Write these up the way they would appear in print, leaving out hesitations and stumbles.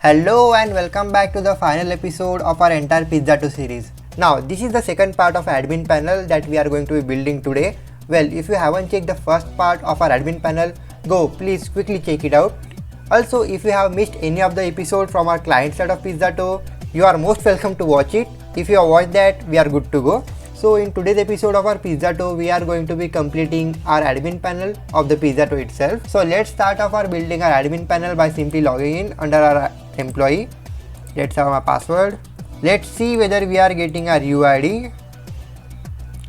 Hello and welcome back to the final episode of our entire Pizzato series. Now this is the second part of admin panel that we are going to be building today. Well, if you haven't checked the first part of our admin panel, go please quickly check it out. Also, if you have missed any of the episode from our client side of Pizzato, you are most welcome to watch it. If you have watched that, we are good to go. So in today's episode of our Pizzato, we are going to be completing our admin panel of the Pizzato itself. So let's start off our building our admin panel by simply logging in under our employee. Let's have our password. Let's see whether we are getting our UID.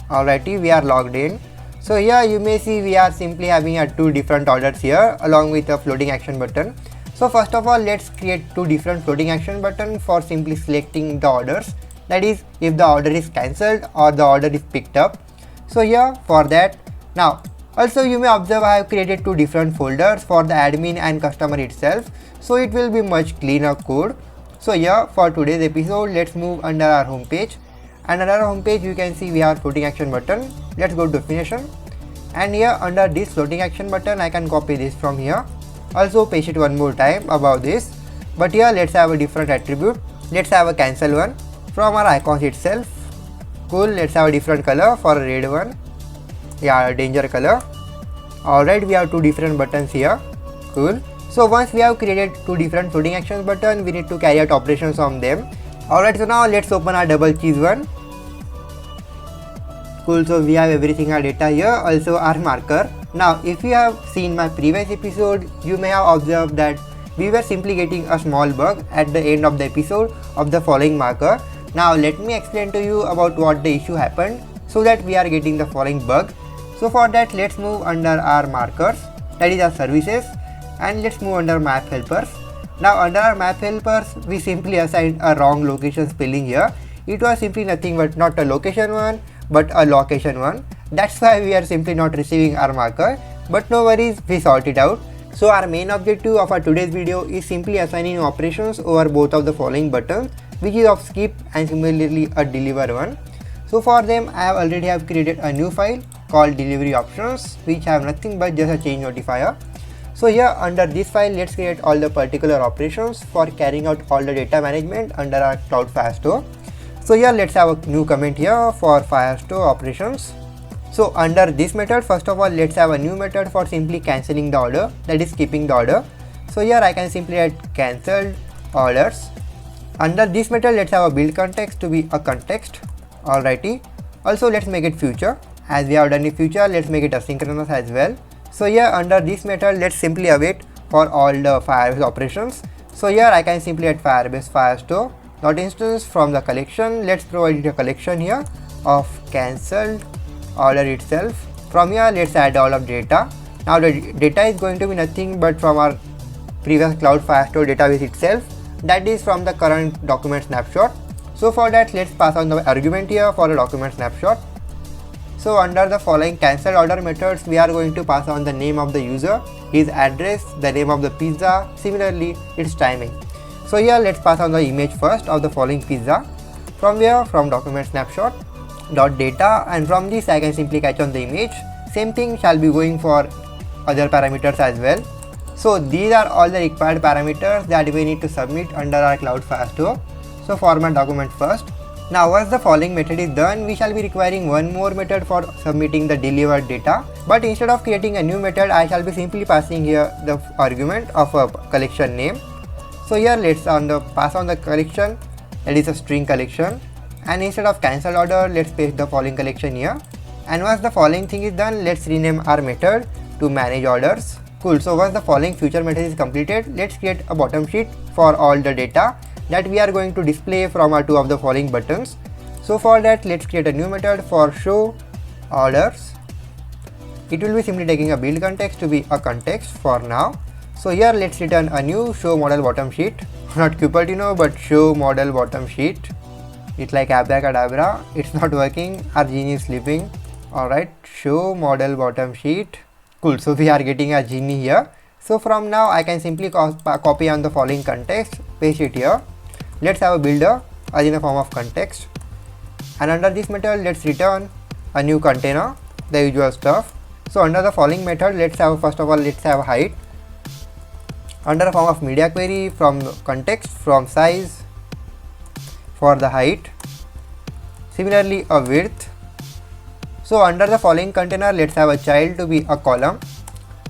Alrighty, we are logged in. So here you may see we are simply having two different orders here along with a floating action button. So first of all, let's create two different floating action buttons for simply selecting the orders. That is, if the order is cancelled or the order is picked up. So here for that, now also you may observe I have created two different folders for the admin and customer itself, so it will be much cleaner code. So here for today's episode, let's move under our home page, and under our home page you can see we have floating action button. Let's go to definition, and here under this floating action button I can copy this from here, also paste it one more time above this, but here let's have a different attribute. Let's have a cancel one from our icons itself. Cool, let's have a different color for a red one. Yeah, danger color. Alright, we have two different buttons here. Cool. So once we have created two different floating actions button, we need to carry out operations on them. Alright, so now let's open our double cheese one. Cool, so we have everything our data here, also our marker. Now if you have seen my previous episode, you may have observed that we were simply getting a small bug at the end of the episode of the following marker. Now let me explain to you about what the issue happened so that we are getting the following bug. So for that, let's move under our markers, that is our services, and let's move under map helpers. Now under our map helpers, we simply assigned a wrong location spelling here. It was simply nothing but not a location one but a location one. That's why we are simply not receiving our marker, but no worries, we sort it out. So our main objective of our today's video is simply assigning operations over both of the following buttons, which is of skip and similarly a deliver one. So for them I have already created a new file called delivery options, which have nothing but just a change notifier. So here under this file, let's create all the particular operations for carrying out all the data management under our Cloud Firestore. So here let's have a new comment here for Firestore operations. So under this method, first of all, let's have a new method for simply cancelling the order, that is skipping the order. So here I can simply add cancelled orders. Under this method, let's have a build context to be a context. Alrighty. Also let's make it future. As we have done in future, let's make it asynchronous as well. So here under this method, let's simply await for all the Firebase operations. So here I can simply add Firebase Firestore dot instance from the collection. Let's provide it a collection here of cancelled order itself. From here let's add all of data. Now the data is going to be nothing but from our previous Cloud Firestore database itself, that is from the current document snapshot. So for that, let's pass on the argument here for a document snapshot. So under the following cancel order methods, we are going to pass on the name of the user, his address, the name of the pizza, similarly its timing. So here let's pass on the image first of the following pizza. From here, from document snapshot dot data, and from this I can simply catch on the image. Same thing shall be going for other parameters as well. So these are all the required parameters that we need to submit under our Cloud Firestore. So format document first. Now once the following method is done, we shall be requiring one more method for submitting the delivered data. But instead of creating a new method, I shall be simply passing here the argument of a collection name. So here let's pass on the collection, that is a string collection. And instead of cancel order, let's paste the following collection here. And once the following thing is done, let's rename our method to manage orders. Cool. So once the following future method is completed, let's create a bottom sheet for all the data that we are going to display from our two of the following buttons. So for that, let's create a new method for show orders. It will be simply taking a build context to be a context for now. So here let's return a new show model bottom sheet, not Cupertino but show model bottom sheet. It's like abracadabra, it's not working, our genie is sleeping. Alright, show model bottom sheet. Cool, so we are getting a genie here. So from now I can simply copy on the following context, paste it here. Let's have a builder as in a form of context, and under this method let's return a new container, the usual stuff. So under the following method, let's have first of all let's have height. under a form of media query, from context, from size, for the height, similarly a width. So under the following container, let's have a child to be a column.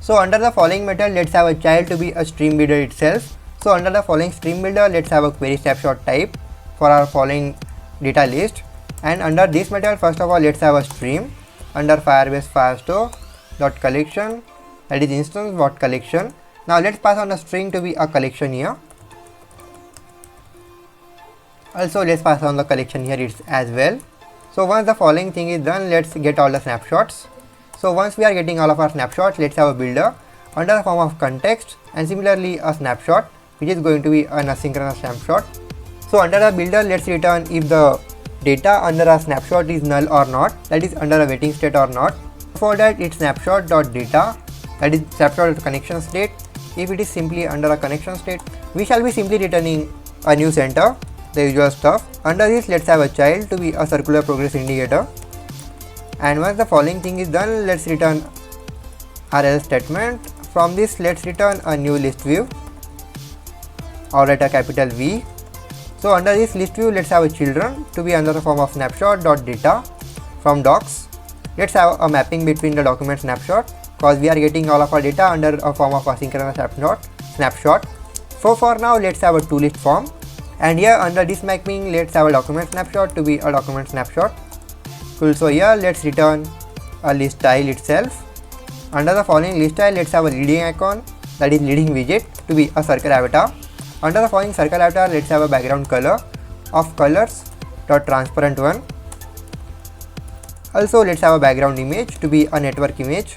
So under the following method, let's have a child to be a stream builder itself. So under the following stream builder, let's have a query snapshot type for our following data list. And under this method, first of all, let's have a stream under Firebase Firestore dot collection, that is instance dot collection. Now let's pass on a string to be a collection here. Also let's pass on the collection here as well. So once the following thing is done, let's get all the snapshots. So once we are getting all of our snapshots, let's have a builder under the form of context and similarly a snapshot, which is going to be an asynchronous snapshot. So under the builder, let's return if the data under a snapshot is null or not, that is under a waiting state or not. For that, it's snapshot.data, that is snapshot connection state. If it is simply under a connection state, we shall be simply returning a new center, the usual stuff. Under this, let's have a child to be a circular progress indicator. And once the following thing is done, let's return our else statement. From this, let's return a new list view, or write a capital V. So under this list view, let's have a children to be under the form of snapshot.data. From docs, let's have a mapping between the document snapshot, because we are getting all of our data under a form of asynchronous snapshot. So for now, let's have a toList form, and here under this mapping, let's have a document snapshot to be a document snapshot. Cool. So here let's return a list style itself. Under the following list style, let's have a leading icon, that is leading widget, to be a circle avatar. Under the following circle avatar, let's have a background color of colors.transparent one. Also let's have a background image to be a network image.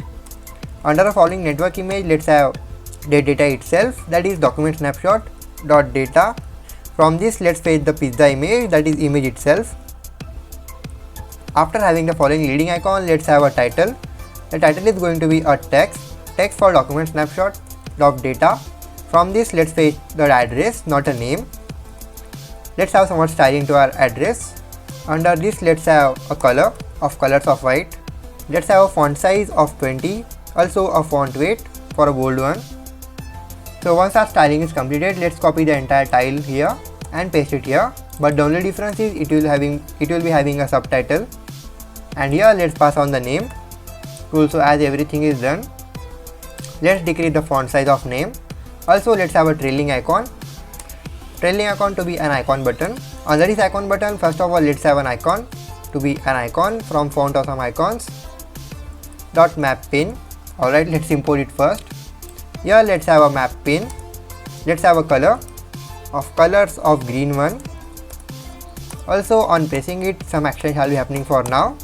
Under the following network image, let's have the data itself, that is document snapshot.data. From this, let's fetch the pizza image, that is image itself. After having the following leading icon, let's have a title. The title is going to be a text for document snapshot.data. From this, let's fetch the address, not a name. Let's have some styling to our address. Under this, let's have a color of colors of white. Let's have a font size of 20, also a font weight for a bold one. So once our styling is completed, let's copy the entire tile here and paste it here. But the only difference is it will be having a subtitle. And here let's pass on the name. Cool. So as everything is done, let's decrease the font size of name. Also let's have a trailing icon to be an icon button. Under this icon button, first of all, let's have an icon to be an icon from font awesome icons dot map pin. Alright, let's import it first. Here let's have a map pin. Let's have a color of colors of green one. Also on pressing it, some action shall be happening for now.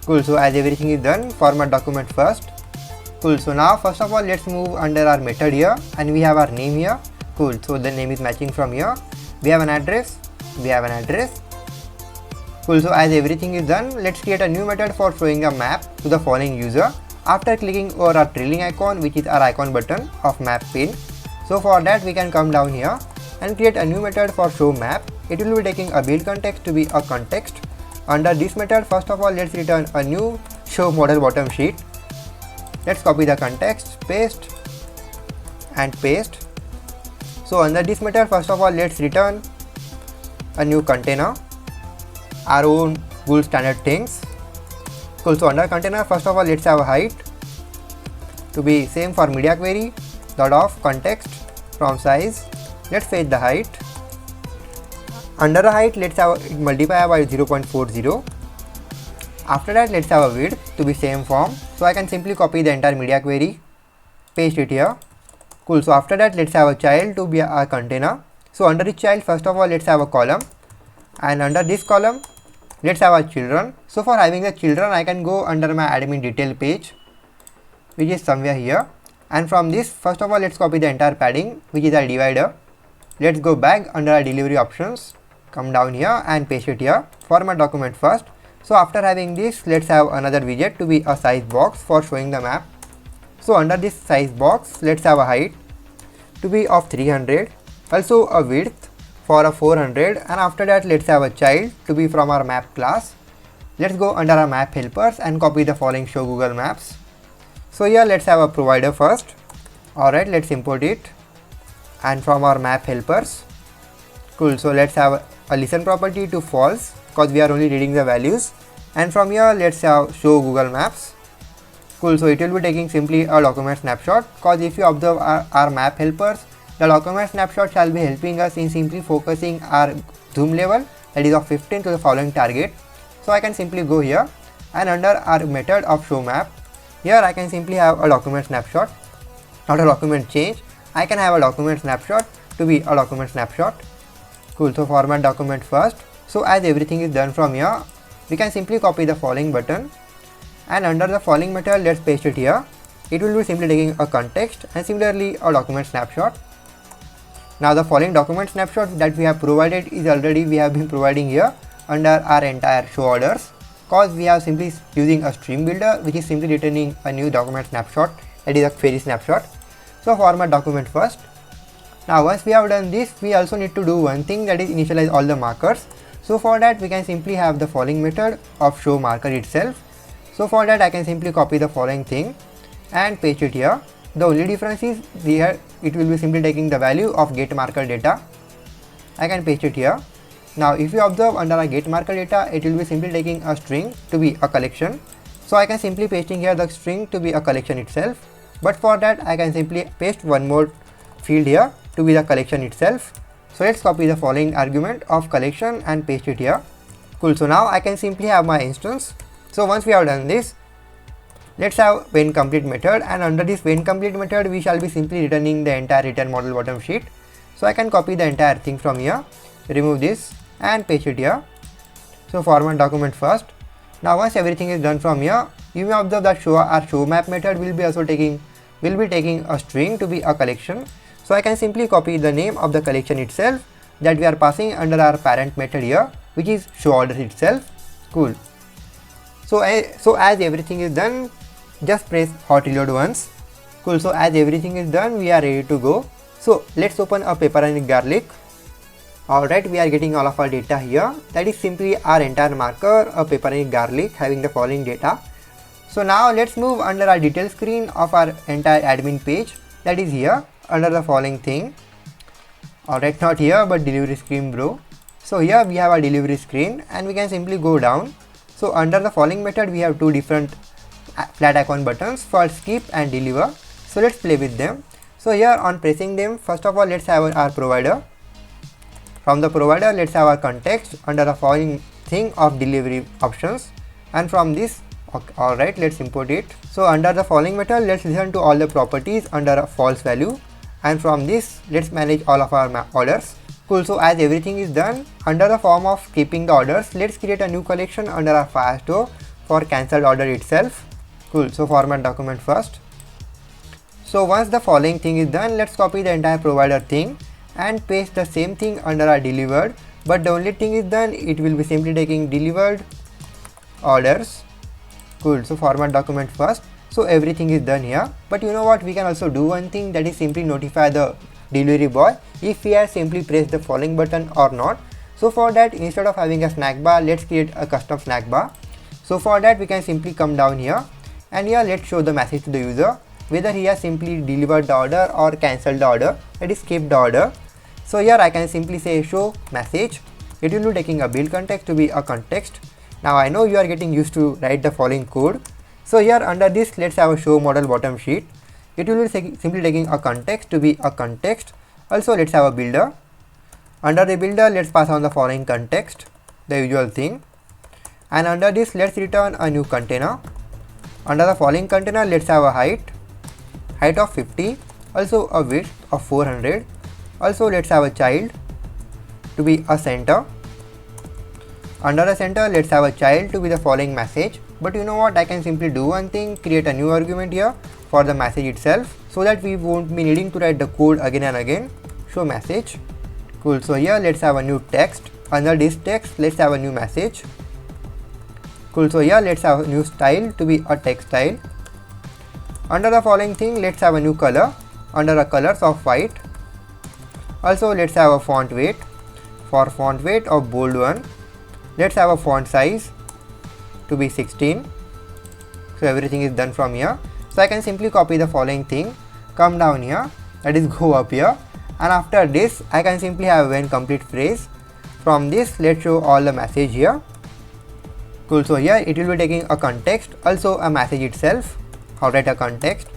Cool. So as everything is done, format document first. Cool. So now first of all, let's move under our method here, and we have our name here. Cool. So the name is matching from here. We have an address. Cool. So as everything is done, let's create a new method for showing a map to the following user after clicking over our trailing icon, which is our icon button of map pin. So for that, we can come down here and create a new method for show map. It will be taking a build context to be a context. Under this method, first of all, let's return a new show model bottom sheet. Let's copy the context, paste and paste. So under this method, first of all, let's return a new container, our own Google standard things. Cool. So under container, first of all, let's have a height to be same for media query dot of context from size. Let's fetch the height. Under the height, let's have it multiply by 0.40. After that, let's have a width to be same form. So I can simply copy the entire media query, paste it here. Cool. So after that, let's have a child to be a container. So under the child, first of all, let's have a column, and under this column, let's have our children. So for having the children, I can go under my admin detail page, which is somewhere here. And from this, first of all, let's copy the entire padding, which is our divider. Let's go back under our delivery options, come down here and paste it here. Format document first. So after having this, let's have another widget to be a size box for showing the map. So under this size box, let's have a height to be of 300, also a width for a 400, and after that, let's have a child to be from our map class. Let's go under our map helpers and copy the following show Google Maps. So here let's have a provider first. Alright, let's import it. And from our map helpers, cool, so let's have a listen property to false because we are only reading the values. And from here let's have show Google Maps. Cool, so it will be taking simply a document snapshot because if you observe our map helpers, the document snapshot shall be helping us in simply focusing our zoom level, that is of 15, to the following target. So I can simply go here and under our method of show map, here I can simply have a document snapshot, not a document change. I can have a document snapshot to be a document snapshot. Cool, so format document first. So as everything is done from here, we can simply copy the following button and under the following method let's paste it here. It will be simply taking a context and similarly a document snapshot. Now the following document snapshot that we have provided is already we have been providing here under our entire show orders, because we are simply using a stream builder which is simply returning a new document snapshot, that is a query snapshot. So format document first. Now once we have done this, we also need to do one thing, that is initialize all the markers. So for that we can simply have the following method of show marker itself. So for that I can simply copy the following thing and paste it here. The only difference is here it will be simply taking the value of get marker data. I can paste it here. Now if you observe under a get marker data, it will be simply taking a string to be a collection. So I can simply pasting here the string to be a collection itself. But for that I can simply paste one more field here to be the collection itself. So let's copy the following argument of collection and paste it here. Cool, so now I can simply have my instance. So once we have done this, let's have when complete method, and under this when complete method we shall be simply returning the entire return model bottom sheet. So I can copy the entire thing from here, remove this and paste it here. So format document first. Now once everything is done from here, you may observe that our show map method will be taking a string to be a collection. So I can simply copy the name of the collection itself that we are passing under our parent method here, which is show order itself. Cool. So as everything is done, just press hot reload once. Cool, so as everything is done, we are ready to go. So let's open a pepper and garlic. Alright, we are getting all of our data here. That is simply our entire marker, a pepper and garlic having the following data. So now let's move under our detail screen of our entire admin page, that is here under the following thing. Alright, not here but delivery screen bro. So here we have our delivery screen and we can simply go down. So under the following method we have two different flat icon buttons for skip and deliver. So let's play with them. So here on pressing them, first of all let's have our provider. From the provider let's have our context under the following thing of delivery options, and from this alright, let's import it. So under the following method let's listen to all the properties under a false value, and from this let's manage all of our orders. Cool, so as everything is done, under the form of keeping the orders, let's create a new collection under our Firestore for cancelled order itself. Cool, so format document first. So once the following thing is done, let's copy the entire provider thing and paste the same thing under our delivered, but the only thing is done, it will be simply taking delivered orders. Cool, so format document first. So everything is done here, but you know what, we can also do one thing, that is simply notify the delivery boy if he has simply pressed the following button or not. So for that, instead of having a snack bar, let's create a custom snack bar. So for that we can simply come down here and here let's show the message to the user whether he has simply delivered the order or cancelled the order, that is skipped the order. So here I can simply say show message. It will be taking a build context to be a context. Now I know you are getting used to write the following code. So here under this let's have a show model bottom sheet. It will be simply taking a context to be a context. Also let's have a builder. Under the builder let's pass on the following context, the usual thing. And under this let's return a new container. Under the following container let's have a height of 50, also a width of 400. Also let's have a child to be a center. Under the center let's have a child to be the following message, but you know what, I can simply do one thing, create a new argument here for the message itself so that we won't be needing to write the code again and again. Show message. Cool, so here let's have a new text. Under this text let's have a new message. Cool, so here let's have a new style to be a text style. Under the following thing let's have a new color under the colors of white. Also let's have a font weight. For font weight of bold one, let's have a font size to be 16. So everything is done from here. So I can simply copy the following thing, come down here, that is go up here, and after this I can simply have one complete phrase. From this, let's show all the message here. Cool, so here it will be taking a context, also a message itself. Alright, a context.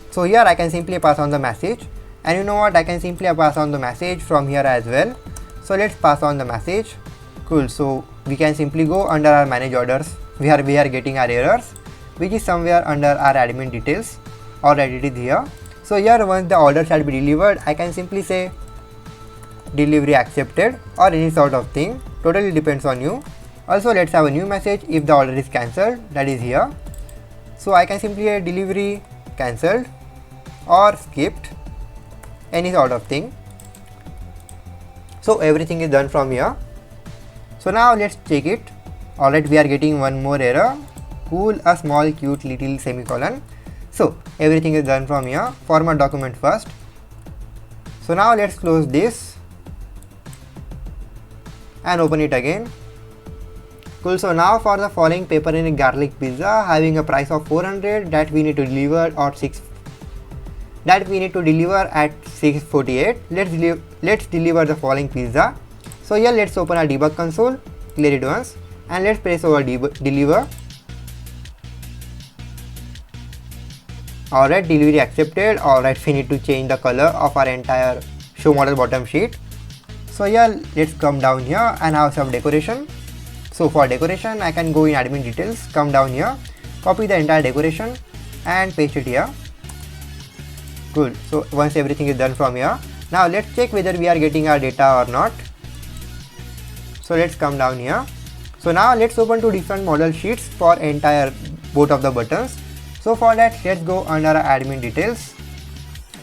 So here I can simply pass on the message, and you know what, I can simply pass on the message from here as well. So let's pass on the message. Cool, so we can simply go under our manage orders. We are getting our errors, which is somewhere under our admin details. Alright, it is here. So here once the order shall be delivered, I can simply say delivery accepted or any sort of thing, totally depends on you. Also let's have a new message if the order is cancelled, that is here. So I can simply say delivery cancelled or skipped, any sort of thing. So everything is done from here. So now let's check it. Alright, we are getting one more error. Cool, a small cute little semicolon. So everything is done from here. Format document first. So now let's close this and open it again. Cool, so now for the following pepperoni garlic pizza having a price of 400 that we need to deliver at 6:48. Let's deliver the following pizza. So here let's open our debug console, clear it once, and let's press over deliver. Alright, delivery accepted. Alright, we need to change the color of our entire show model bottom sheet. So here let's come down here and have some decoration. So for decoration I can go in admin details, come down here, copy the entire decoration and paste it here. Cool, so once everything is done from here, now let's check whether we are getting our data or not. So let's come down here. So now let's open two different model sheets for entire both of the buttons. So for that, let's go under our admin details.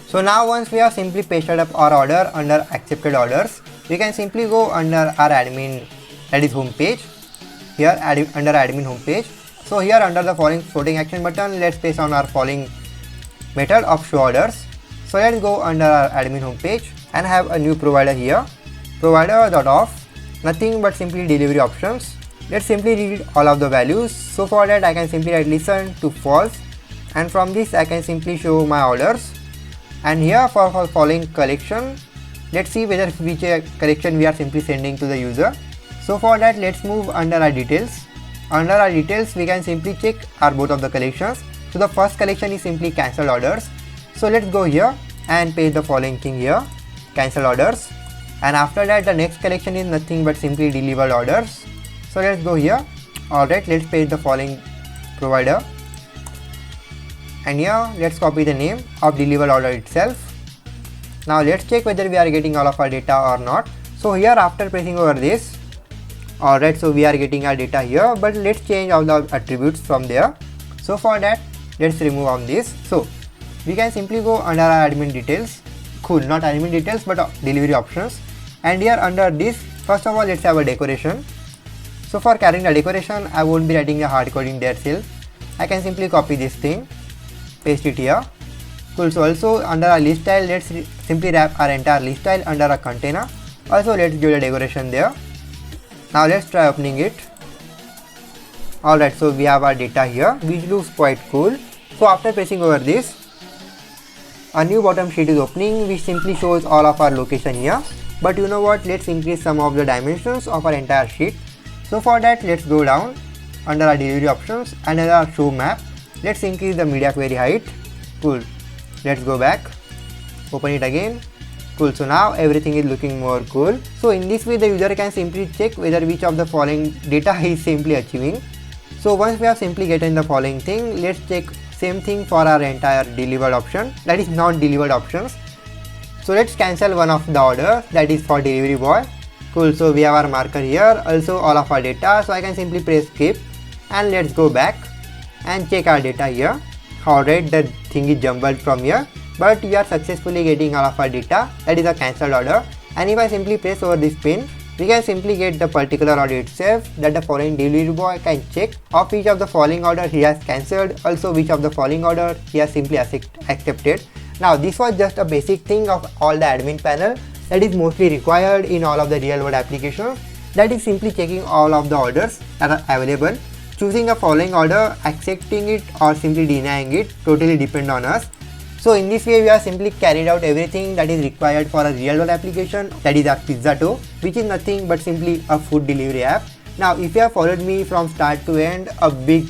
So now once we have simply pasted up our order under accepted orders, we can simply go under our admin, that is home page. Here under admin home page. So here under the following floating action button, let's paste on our following method of show orders. So let's go under our admin home page and have a new provider here, provider.off, nothing but simply delivery options. Let's simply read all of the values. So for that I can simply write listen to false, and from this I can simply show my orders. And here for following collection, let's see whether which collection we are simply sending to the user. So for that let's move under our details. Under our details we can simply check our both of the collections. So the first collection is simply cancelled orders. So let's go here and paste the following thing here, cancelled orders. And after that the next collection is nothing but simply delivered orders. So let's go here. Alright, let's paste the following provider. And here let's copy the name of delivered order itself. Now let's check whether we are getting all of our data or not. So here after pressing over this, alright, so we are getting our data here, but let's change all the attributes from there. So for that let's remove on this. So we can simply go under our admin details. Cool, not admin details but delivery options. And here under this, first of all let's have a decoration. So for carrying the decoration, I won't be writing a hard coding there still. I can simply copy this thing, paste it here. Cool, so also under our list style, let's simply wrap our entire list style under a container. Also let's give the decoration there. Now let's try opening it. Alright, so we have our data here, which looks quite cool. So after pressing over this, a new bottom sheet is opening, which simply shows all of our location here. But you know what, let's increase some of the dimensions of our entire sheet. So for that let's go down under our delivery options and under our show map, let's increase the media query height. Cool, let's go back, open it again. Cool, so now everything is looking more cool. So in this way the user can simply check whether which of the following data he is simply achieving. So once we have simply gotten the following thing, let's check same thing for our entire delivered option, that is not delivered options. So let's cancel one of the order, that is for delivery boy. Cool, so we have our marker here, also all of our data. So I can simply press skip and let's go back and check our data here. Alright, the thing is jumbled from here, but we are successfully getting all of our data, that is a cancelled order. And if I simply press over this pin, we can simply get the particular order itself, that the following delivery boy can check of which of the following order he has cancelled, also which of the following order he has simply accepted. Now this was just a basic thing of all the admin panel that is mostly required in all of the real world applications, that is simply checking all of the orders that are available, choosing a following order, accepting it or simply denying it, totally depend on us. So in this way we have simply carried out everything that is required for a real world application, that is our Pizzato, which is nothing but simply a food delivery app. Now if you have followed me from start to end, a big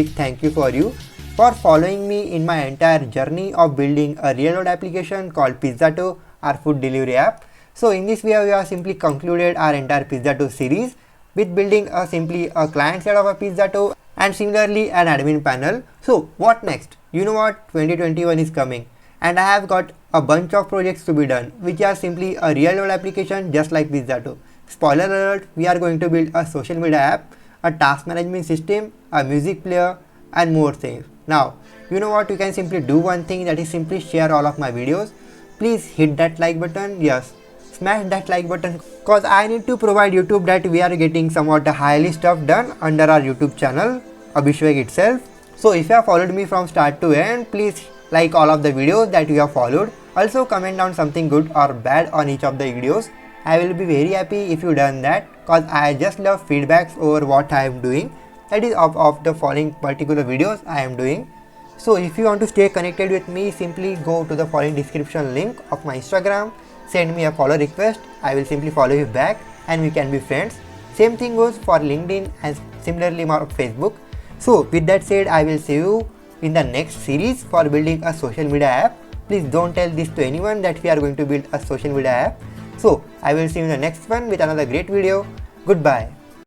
thank you for you for following me in my entire journey of building a real world application called Pizzato, our food delivery app. So in this way we have simply concluded our entire Pizzato series with building simply a client side of a Pizzato and similarly an admin panel. So what next? You know what, 2021 is coming and I have got a bunch of projects to be done which are simply a real world application just like Pizzato. Spoiler alert, we are going to build a social media app, a task management system, a music player and more things. Now you know what, you can simply do one thing, that is simply share all of my videos. Please hit that like button, yes, smash that like button, cause I need to provide YouTube that we are getting somewhat highly stuff done under our YouTube channel, Abhishek itself. So if you have followed me from start to end, please like all of the videos that you have followed. Also comment down something good or bad on each of the videos. I will be very happy if you done that, cause I just love feedbacks over what I am doing, that is of the following particular videos I am doing. So if you want to stay connected with me, simply go to the following description link of my Instagram, send me a follow request, I will simply follow you back and we can be friends. Same thing goes for LinkedIn and similarly for Facebook. So with that said, I will see you in the next series for building a social media app. Please don't tell this to anyone that we are going to build a social media app. So I will see you in the next one with another great video. Goodbye.